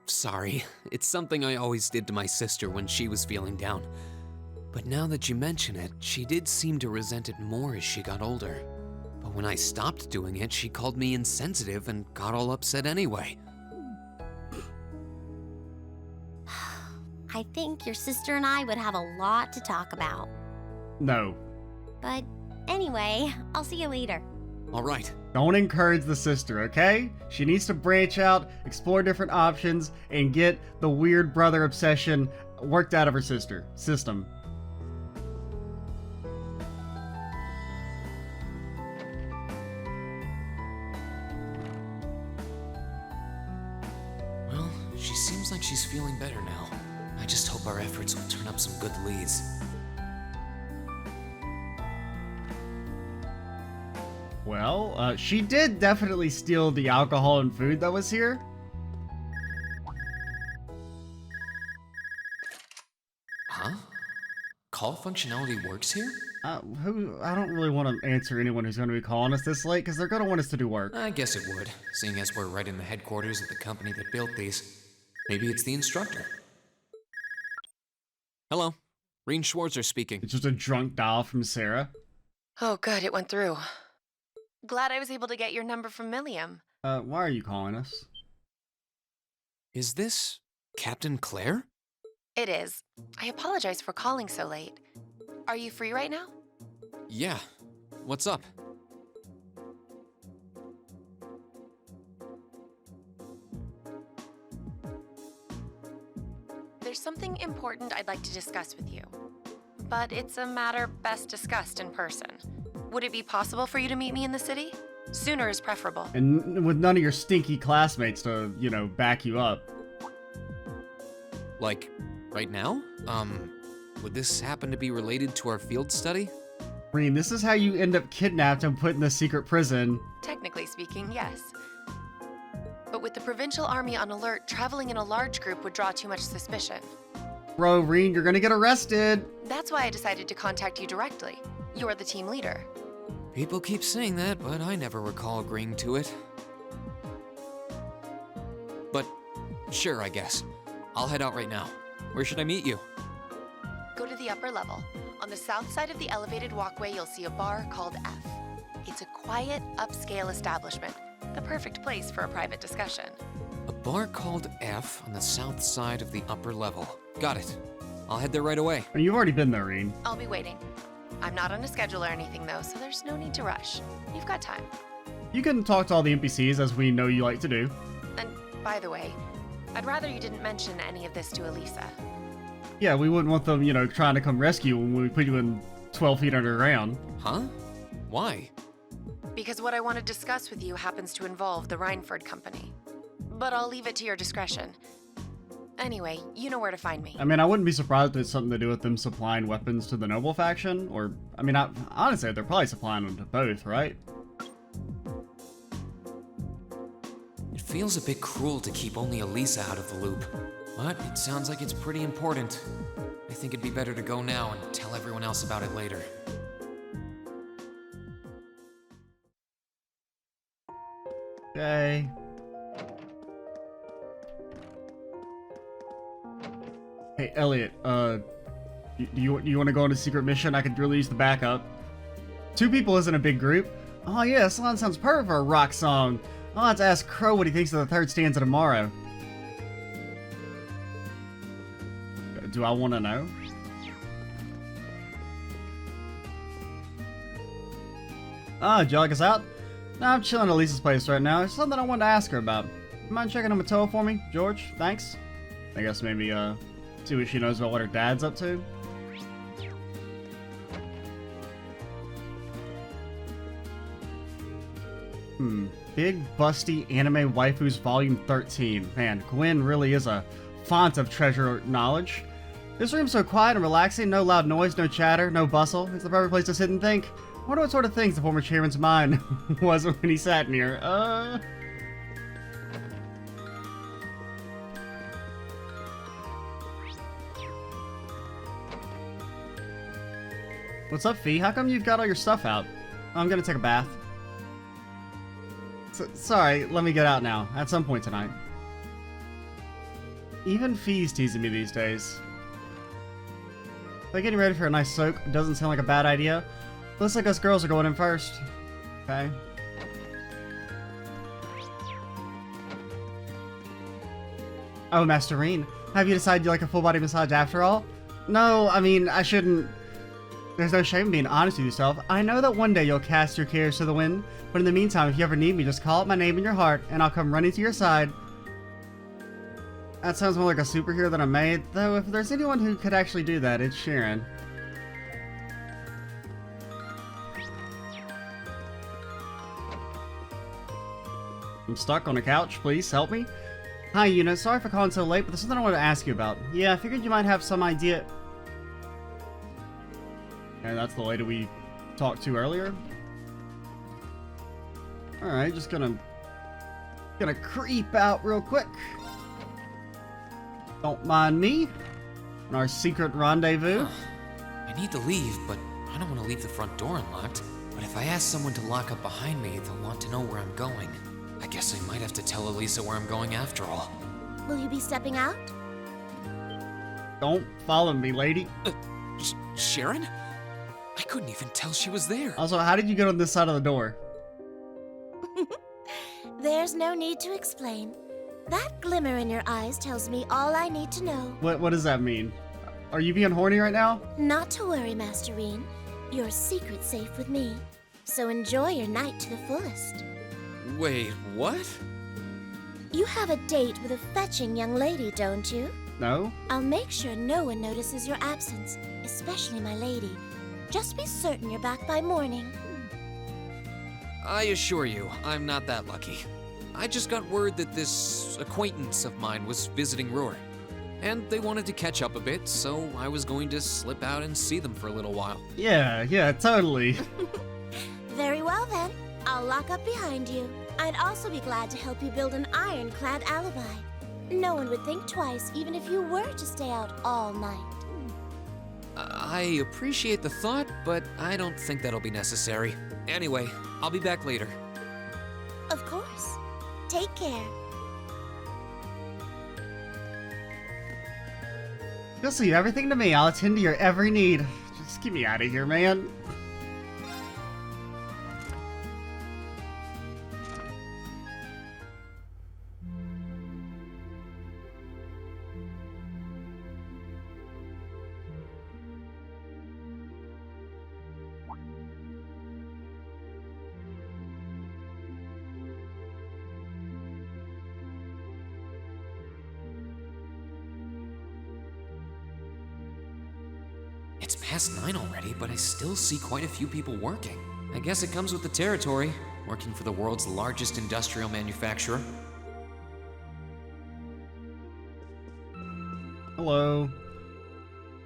Sorry, it's something I always did to my sister when she was feeling down. But now that you mention it, she did seem to resent it more as she got older. But when I stopped doing it, she called me insensitive and got all upset anyway. I think your sister and I would have a lot to talk about. No. But anyway, I'll see you later. All right. Don't encourage the sister, okay? She needs to branch out, explore different options, and get the weird brother obsession worked out of her system. Well, she seems like she's feeling better now. I just hope our efforts will turn up some good leads. Well, she did definitely steal the alcohol and food that was here. Huh? Call functionality works here? I don't really want to answer anyone who's going to be calling us this late, because they're going to want us to do work. I guess it would, seeing as we're right in the headquarters of the company that built these. Maybe it's the instructor. Hello, Reen Schwarzer speaking. It's just a drunk dial from Sarah. Oh, good, it went through. Glad I was able to get your number from Milliam. Why are you calling us? Is this Captain Claire? It is. I apologize for calling so late. Are you free right now? Yeah. What's up? There's something important I'd like to discuss with you. But it's a matter best discussed in person. Would it be possible for you to meet me in the city? Sooner is preferable. And with none of your stinky classmates to, you know, back you up. Like, right now? Would this happen to be related to our field study? Reen, this is how you end up kidnapped and put in a secret prison. Technically speaking, yes. But with the provincial army on alert, traveling in a large group would draw too much suspicion. Bro, Reen, you're gonna get arrested. That's why I decided to contact you directly. You're the team leader. People keep saying that, but I never recall agreeing to it. But, sure, I guess. I'll head out right now. Where should I meet you? Go to the upper level. On the south side of the elevated walkway, you'll see a bar called F. It's a quiet, upscale establishment. The perfect place for a private discussion. A bar called F on the south side of the upper level. Got it. I'll head there right away. I mean, you've already been there, Reen. I'll be waiting. I'm not on a schedule or anything, though, so there's no need to rush. You've got time. You can talk to all the NPCs, as we know you like to do. And, by the way, I'd rather you didn't mention any of this to Elisa. Yeah, we wouldn't want them, you know, trying to come rescue when we put you in 12 feet underground. Huh? Why? Because what I want to discuss with you happens to involve the Rhineford Company. But I'll leave it to your discretion. Anyway, you know where to find me. I mean, I wouldn't be surprised if it's something to do with them supplying weapons to the Noble faction, or, I mean, honestly, they're probably supplying them to both, right? It feels a bit cruel to keep only Elisa out of the loop, but it sounds like it's pretty important. I think it'd be better to go now and tell everyone else about it later. Okay. Hey, Elliot, do you want to go on a secret mission? I could really use the backup. 2 people isn't a big group. Oh yeah, this line sounds perfect for a rock song. I'll have to ask Crow what he thinks of the 3rd stanza tomorrow. Do I want to know? Ah, did you like us out? Nah, I'm chilling at Lisa's place right now. There's something I wanted to ask her about. You mind checking on Matoa for me, George? Thanks. I guess maybe, see what she knows about what her dad's up to. Big Busty Anime Waifus Volume 13. Man, Gwen really is a font of treasure knowledge. This room's so quiet and relaxing, no loud noise, no chatter, no bustle. It's the perfect place to sit and think. I wonder what sort of things the former chairman's mind was when he sat in here. What's up, Fee? How come you've got all your stuff out? I'm gonna take a bath. Sorry, let me get out now. At some point tonight. Even Fee's teasing me these days. But getting ready for a nice soak doesn't sound like a bad idea. Looks like us girls are going in first. Okay. Oh, Masterine, have you decided you like a full body massage after all? No, I mean, I shouldn't. There's no shame in being honest with yourself. I know that one day you'll cast your cares to the wind, but in the meantime, if you ever need me, just call out my name in your heart, and I'll come running to your side. That sounds more like a superhero than a maid, though if there's anyone who could actually do that, it's Sharon. I'm stuck on the couch, please help me. Hi, Una, sorry for calling so late, but there's something I wanted to ask you about. Yeah, I figured you might have some idea. Okay, that's the lady we talked to earlier. Alright, just gonna creep out real quick. Don't mind me. On our secret rendezvous. I need to leave, but I don't want to leave the front door unlocked. But if I ask someone to lock up behind me, they'll want to know where I'm going. I guess I might have to tell Elisa where I'm going after all. Will you be stepping out? Don't follow me, lady. Sharon? I couldn't even tell she was there. Also, how did you get on this side of the door? There's no need to explain. That glimmer in your eyes tells me all I need to know. What does that mean? Are you being horny right now? Not to worry, Masterine. Your secret's safe with me. So enjoy your night to the fullest. Wait, what? You have a date with a fetching young lady, don't you? No. I'll make sure no one notices your absence, especially my lady. Just be certain you're back by morning. I assure you, I'm not that lucky. I just got word that this acquaintance of mine was visiting Roer. And they wanted to catch up a bit, so I was going to slip out and see them for a little while. Yeah, totally. Very well then. I'll lock up behind you. I'd also be glad to help you build an ironclad alibi. No one would think twice, even if you were to stay out all night. I appreciate the thought, but I don't think that'll be necessary. Anyway, I'll be back later. Of course. Take care. Just leave everything to me. I'll attend to your every need. Just get me out of here, man. past 9 already, but I still see quite a few people working. I guess it comes with the territory, working for the world's largest industrial manufacturer. Hello.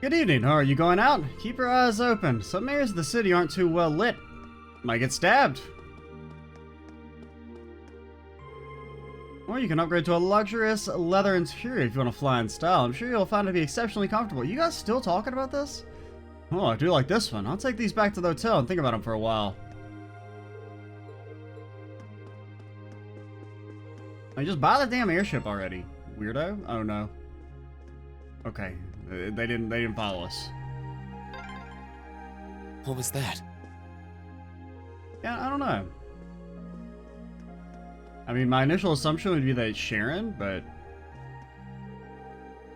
Good evening. Are you going out? Keep your eyes open. Some areas of the city aren't too well lit. Might get stabbed. Or you can upgrade to a luxurious leather interior if you want to fly in style. I'm sure you'll find it to be exceptionally comfortable. You guys still talking about this? Oh, I do like this one. I'll take these back to the hotel and think about them for a while. I mean, just buy the damn airship already, weirdo. Oh no. Okay, they didn't follow us. What was that? Yeah, I don't know. I mean, my initial assumption would be that it's Sharon, but...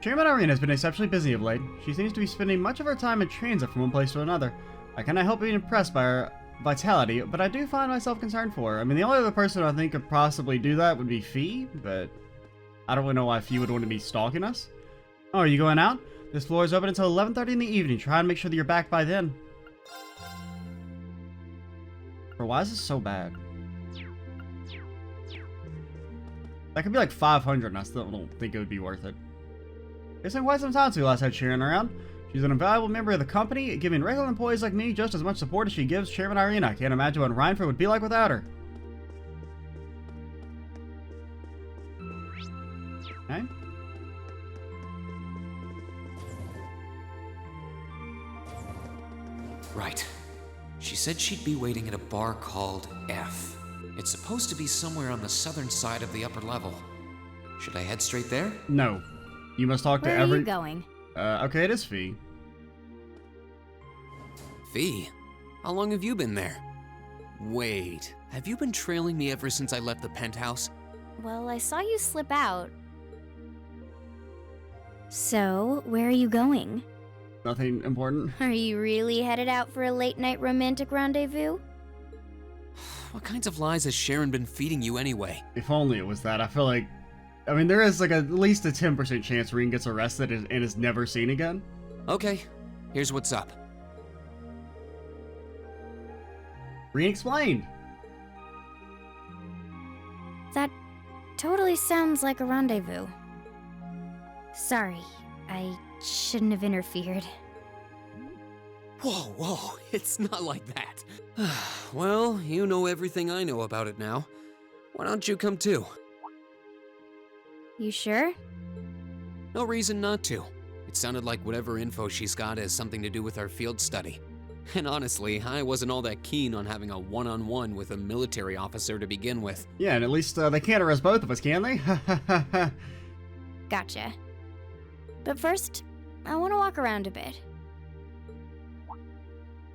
Chairman Irene has been exceptionally busy of late. She seems to be spending much of her time in transit from one place to another. I cannot help being impressed by her vitality, but I do find myself concerned for her. I mean, the only other person I think could possibly do that would be Fee, but... I don't really know why Fee would want to be stalking us. Oh, are you going out? This floor is open until 11:30 in the evening. Try and make sure that you're back by then. Bro, why is this so bad? That could be like 500 and I still don't think it would be worth it. It's been quite some time since we last had Sharon around. She's an invaluable member of the company, giving regular employees like me just as much support as she gives Chairman Irene. I can't imagine what Rhineford would be like without her. Okay. Right. She said she'd be waiting at a bar called F. It's supposed to be somewhere on the southern side of the upper level. Should I head straight there? No. You must talk to Where every... are you going? Okay, it is Fee. Fee? How long have you been there? Wait, have you been trailing me ever since I left the penthouse? Well, I saw you slip out. So, where are you going? Nothing important. Are you really headed out for a late-night romantic rendezvous? What kinds of lies has Sharon been feeding you anyway? If only it was that. I feel like... I mean, there is like at least a 10% chance Reen gets arrested and is never seen again. Okay, here's what's up. Reen explained. That totally sounds like a rendezvous. Sorry, I shouldn't have interfered. Whoa, it's not like that. Well, you know everything I know about it now. Why don't you come too? You sure? No reason not to. It sounded like whatever info she's got has something to do with our field study. And honestly, I wasn't all that keen on having a one-on-one with a military officer to begin with. Yeah, and at least they can't arrest both of us, can they? Gotcha. But first, I want to walk around a bit.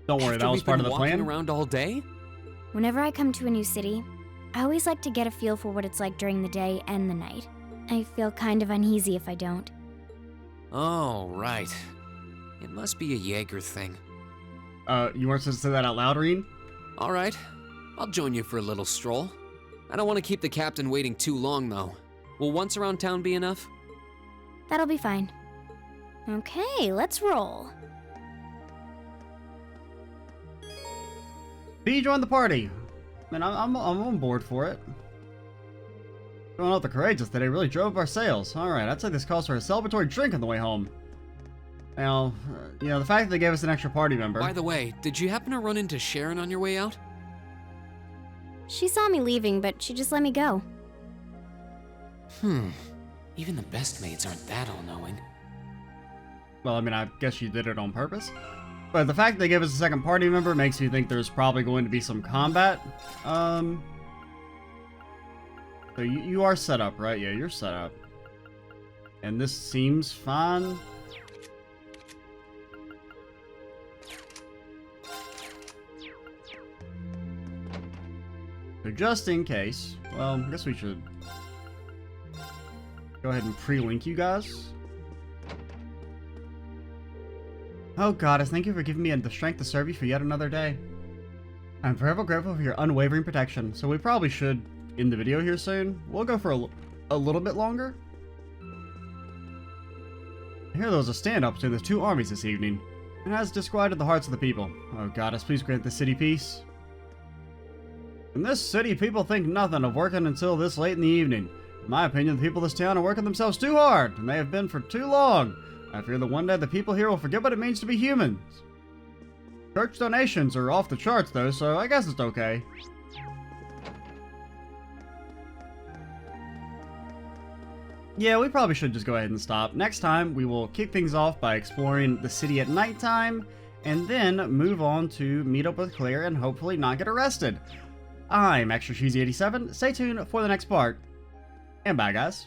Don't worry, that was part of the plan. Walking around all day? Whenever I come to a new city, I always like to get a feel for what it's like during the day and the night. I feel kind of uneasy if I don't. Oh, right. It must be a Jaeger thing. You weren't supposed to say that out loud, Reen? All right. I'll join you for a little stroll. I don't want to keep the captain waiting too long, though. Will once around town be enough? That'll be fine. Okay, let's roll. Fee joined the party. Man, I'm on board for it. Going out the courageous today really drove our sales. Alright, I'd say this calls for a celebratory drink on the way home. Now, you know, the fact that they gave us an extra party member... By the way, did you happen to run into Sharon on your way out? She saw me leaving, but she just let me go. Even the best maids aren't that all-knowing. Well, I mean, I guess she did it on purpose. But the fact that they gave us a second party member makes me think there's probably going to be some combat. So you are set up, right? Yeah, you're set up. And this seems fine. So just in case, well, I guess we should go ahead and pre-link you guys. Oh goddess, thank you for giving me the strength to serve you for yet another day. I'm forever grateful for your unwavering protection, so we probably should end the video here soon. We'll go for a little bit longer. I hear there was a standoff between the two armies this evening. and has disquieted the hearts of the people. Oh goddess, please grant the city peace. In this city, people think nothing of working until this late in the evening. In my opinion, the people of this town are working themselves too hard, and they have been for too long. I fear that one day the people here will forget what it means to be humans. Church donations are off the charts though, so I guess it's okay. Yeah, we probably should just go ahead and stop. Next time, we will kick things off by exploring the city at nighttime, and then move on to meet up with Claire and hopefully not get arrested. I'm Extra Cheesy 87. Stay tuned for the next part, and bye guys.